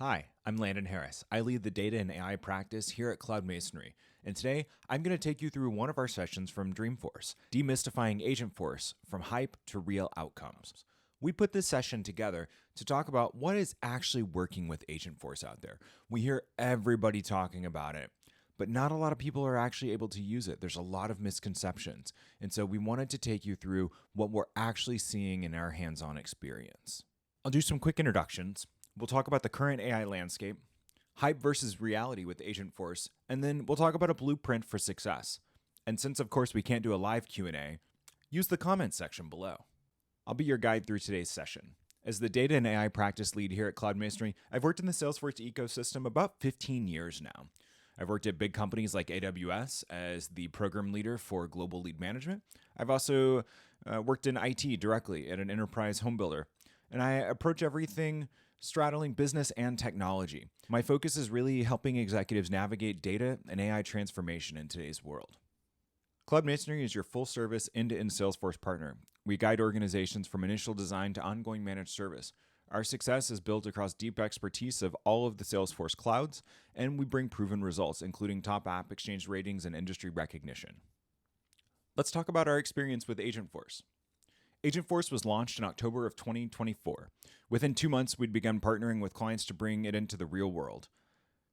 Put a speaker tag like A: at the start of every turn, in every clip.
A: Hi, I'm Landon Harris. I lead the data and AI practice here at CloudMasonry, and today I'm going to take you through one of our sessions from Dreamforce, demystifying Agentforce from hype to real outcomes. We put this session together to talk about what is actually working with Agentforce out there. We hear everybody talking about it, but not a lot of people are actually able to use it. There's a lot of misconceptions, and so we wanted to take you through what we're actually seeing in our hands-on experience. I'll do some quick introductions. We'll talk about the current AI landscape, hype versus reality with Agentforce, and then we'll talk about a blueprint for success. And since, of course, we can't do a live Q&A, use the comments section below. I'll be your guide through today's session. As the data and AI practice lead here at CloudMasonry, I've worked in the Salesforce ecosystem about 15 years now. I've worked at big companies like AWS as the program leader for global lead management. I've also worked in IT directly at an enterprise home builder, and I approach everything straddling business and technology. My focus is really helping executives navigate data and AI transformation in today's world. CloudMasonry is your full-service end-to-end Salesforce partner. We guide organizations from initial design to ongoing managed service. Our success is built across deep expertise of all of the Salesforce clouds, and we bring proven results, including top app exchange ratings and industry recognition. Let's talk about our experience with Agentforce. Agentforce was launched in October of 2024. Within 2 months, we'd begun partnering with clients to bring it into the real world.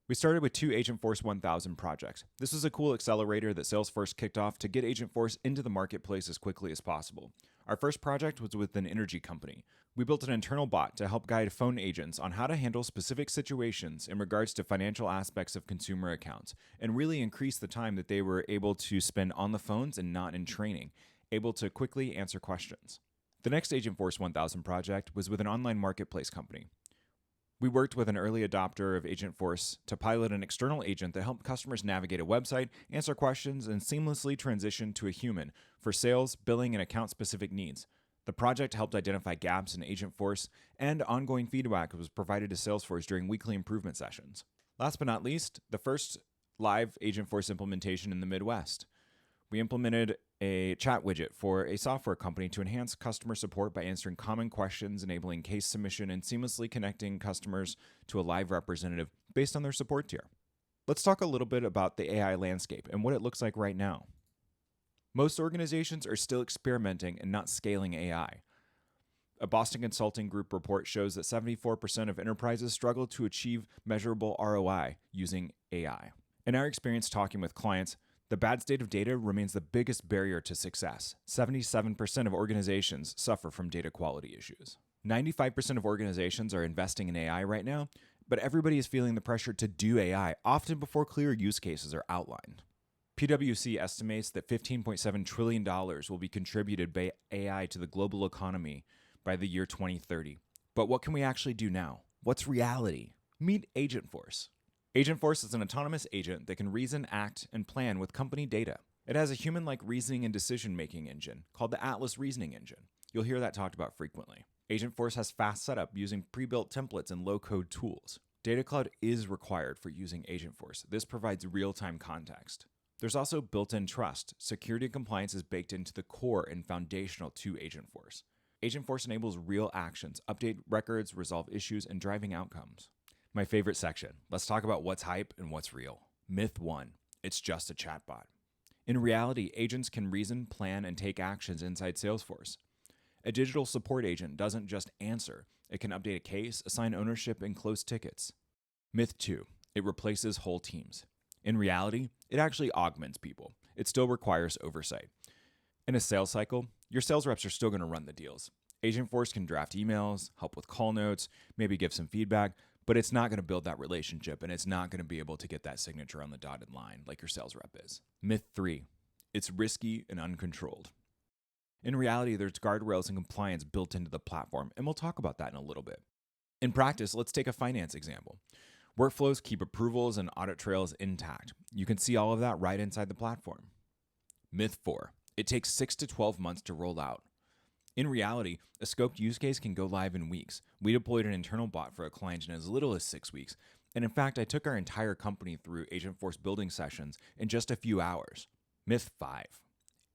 A: We started with 2 Agentforce 1000 projects. This was a cool accelerator that Salesforce kicked off to get Agentforce into the marketplace as quickly as possible. Our first project was with an energy company. We built an internal bot to help guide phone agents on how to handle specific situations in regards to financial aspects of consumer accounts, and really increase the time that they were able to spend on the phones and not in training, able to quickly answer questions. The next Agentforce 1000 project was with an online marketplace company. We worked with an early adopter of Agentforce to pilot an external agent that helped customers navigate a website, answer questions, and seamlessly transition to a human for sales, billing, and account-specific needs. The project helped identify gaps in Agentforce, and ongoing feedback was provided to Salesforce during weekly improvement sessions. Last but not least, the first live Agentforce implementation in the Midwest. We implemented a chat widget for a software company to enhance customer support by answering common questions, enabling case submission, and seamlessly connecting customers to a live representative based on their support tier. Let's talk a little bit about the AI landscape and what it looks like right now. Most organizations are still experimenting and not scaling AI. A Boston Consulting Group report shows that 74% of enterprises struggle to achieve measurable ROI using AI. In our experience talking with clients, the bad state of data remains the biggest barrier to success. 77% of organizations suffer from data quality issues. 95% of organizations are investing in AI right now, but everybody is feeling the pressure to do AI, often before clear use cases are outlined. PwC estimates that $15.7 trillion will be contributed by AI to the global economy by the year 2030. But what can we actually do now? What's reality? Meet Agentforce. Agentforce is an autonomous agent that can reason, act, and plan with company data. It has a human-like reasoning and decision-making engine called the Atlas Reasoning Engine. You'll hear that talked about frequently. Agentforce has fast setup using pre-built templates and low-code tools. Data Cloud is required for using Agentforce. This provides real-time context. There's also built-in trust. Security and compliance is baked into the core and foundational to Agentforce. Agentforce enables real actions, update records, resolve issues, and driving outcomes. My favorite section. Let's talk about what's hype and what's real. Myth 1. It's just a chatbot. In reality, agents can reason, plan, and take actions inside Salesforce. A digital support agent doesn't just answer. It can update a case, assign ownership, and close tickets. Myth 2. It replaces whole teams. In reality, it actually augments people. It still requires oversight. In a sales cycle, your sales reps are still going to run the deals. Agentforce can draft emails, help with call notes, maybe give some feedback, but it's not going to build that relationship, and it's not going to be able to get that signature on the dotted line like your sales rep is. Myth 3, it's risky and uncontrolled. In reality, there's guardrails and compliance built into the platform, and we'll talk about that in a little bit. In practice, let's take a finance example. Workflows keep approvals and audit trails intact. You can see all of that right inside the platform. Myth 4, it takes 6 to 12 months to roll out. In reality, a scoped use case can go live in weeks. We deployed an internal bot for a client in as little as 6 weeks. And in fact, I took our entire company through Agentforce building sessions in just a few hours. Myth 5.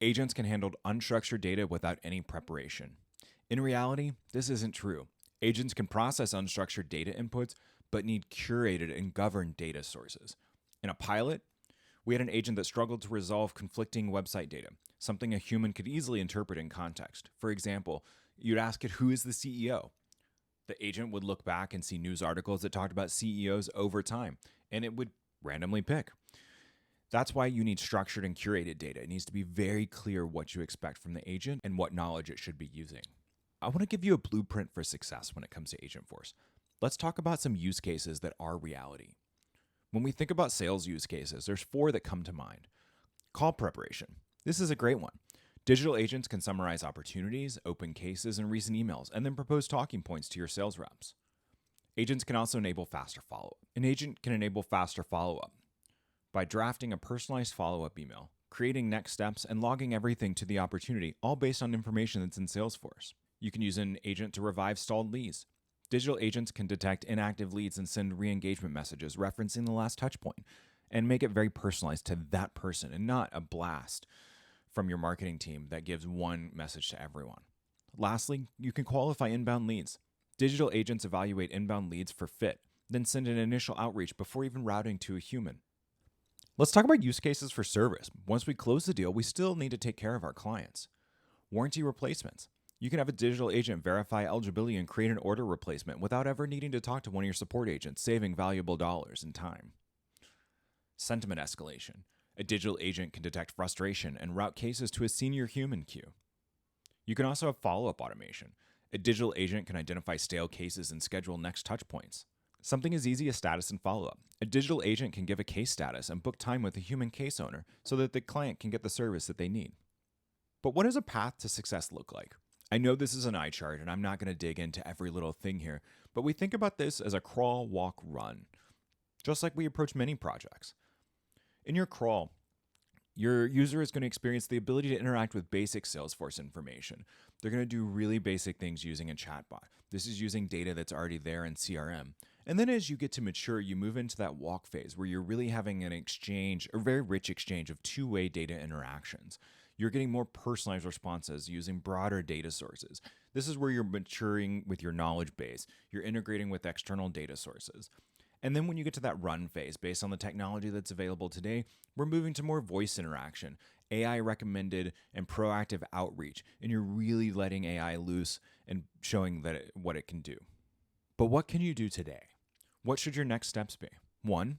A: Agents can handle unstructured data without any preparation. In reality, this isn't true. Agents can process unstructured data inputs, but need curated and governed data sources. In a pilot, we had an agent that struggled to resolve conflicting website data, something a human could easily interpret in context. For example, you'd ask it, who is the CEO? The agent would look back and see news articles that talked about CEOs over time, and it would randomly pick. That's why you need structured and curated data. It needs to be very clear what you expect from the agent and what knowledge it should be using. I want to give you a blueprint for success when it comes to Agentforce. Let's talk about some use cases that are reality. When we think about sales use cases, there's 4 that come to mind. Call preparation. This is a great one. Digital agents can summarize opportunities, open cases, and recent emails, and then propose talking points to your sales reps. Agents can also enable faster follow-up. An agent can enable faster follow-up by drafting a personalized follow-up email, creating next steps, and logging everything to the opportunity, all based on information that's in Salesforce. You can use an agent to revive stalled leads. Digital agents can detect inactive leads and send re-engagement messages referencing the last touch point and make it very personalized to that person and not a blast from your marketing team that gives one message to everyone. Lastly, you can qualify inbound leads. Digital agents evaluate inbound leads for fit, then send an initial outreach before even routing to a human. Let's talk about use cases for service. Once we close the deal, we still need to take care of our clients. Warranty replacements. You can have a digital agent verify eligibility and create an order replacement without ever needing to talk to one of your support agents, saving valuable dollars and time. Sentiment escalation. A digital agent can detect frustration and route cases to a senior human queue. You can also have follow-up automation. A digital agent can identify stale cases and schedule next touch points. Something as easy as status and follow-up. A digital agent can give a case status and book time with a human case owner so that the client can get the service that they need. But what does a path to success look like? I know this is an eye chart and I'm not going to dig into every little thing here, but we think about this as a crawl, walk, run, just like we approach many projects. In your crawl, your user is going to experience the ability to interact with basic Salesforce information. They're going to do really basic things using a chatbot. This is using data that's already there in CRM. And then as you get to mature, you move into that walk phase where you're really having an exchange, a very rich exchange of two-way data interactions. You're getting more personalized responses using broader data sources. This is where you're maturing with your knowledge base. You're integrating with external data sources. And then when you get to that run phase, based on the technology that's available today, we're moving to more voice interaction, AI recommended and proactive outreach, and you're really letting AI loose and showing what it can do. But what can you do today? What should your next steps be? 1,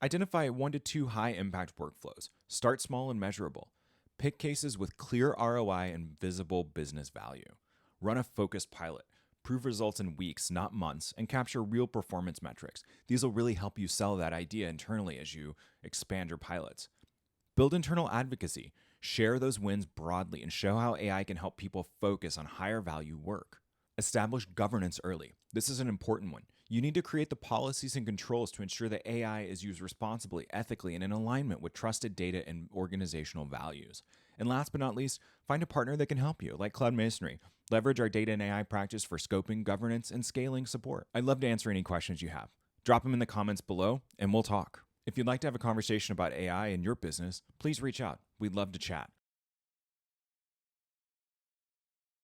A: identify 1 to 2 high-impact workflows. Start small and measurable. Pick cases with clear ROI and visible business value. Run a focused pilot. Prove results in weeks, not months, and capture real performance metrics. These will really help you sell that idea internally as you expand your pilots. Build internal advocacy. Share those wins broadly and show how AI can help people focus on higher value work. Establish governance early. This is an important one. You need to create the policies and controls to ensure that AI is used responsibly, ethically, and in alignment with trusted data and organizational values. And last but not least, find a partner that can help you, like CloudMasonry. Leverage our data and AI practice for scoping, governance, and scaling support. I'd love to answer any questions you have. Drop them in the comments below, and we'll talk. If you'd like to have a conversation about AI in your business, please reach out. We'd love to chat.